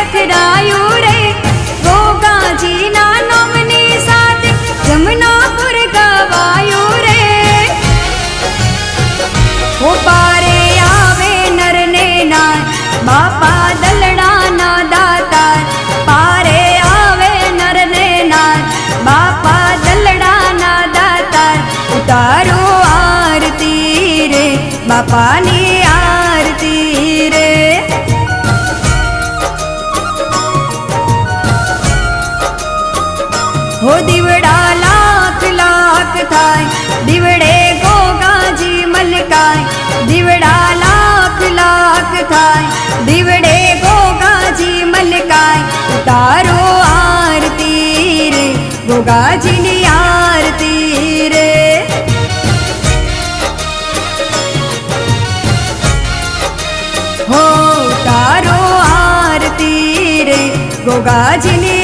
पथरायु रे गोगाजी ना नामनी साथ जमुनापुर गवायु रे। हो पारे आवे नर ने नार बापा दलड़ा ना दातार, पारे आवे नर ने नार बापा दलड़ा ना दातार। उतारो आरती रे बापा नी आरती रे। हो दीवड़ा लाख लाख थाय दीवड़े गोगाजी मलकाय, दीवड़ा लाख लाख थाय दीवड़े गोगाजी मलकाय। उतारो आरती रे गोगाजी नी आरती रे। हो उतारो आरती रे गोगाजी नी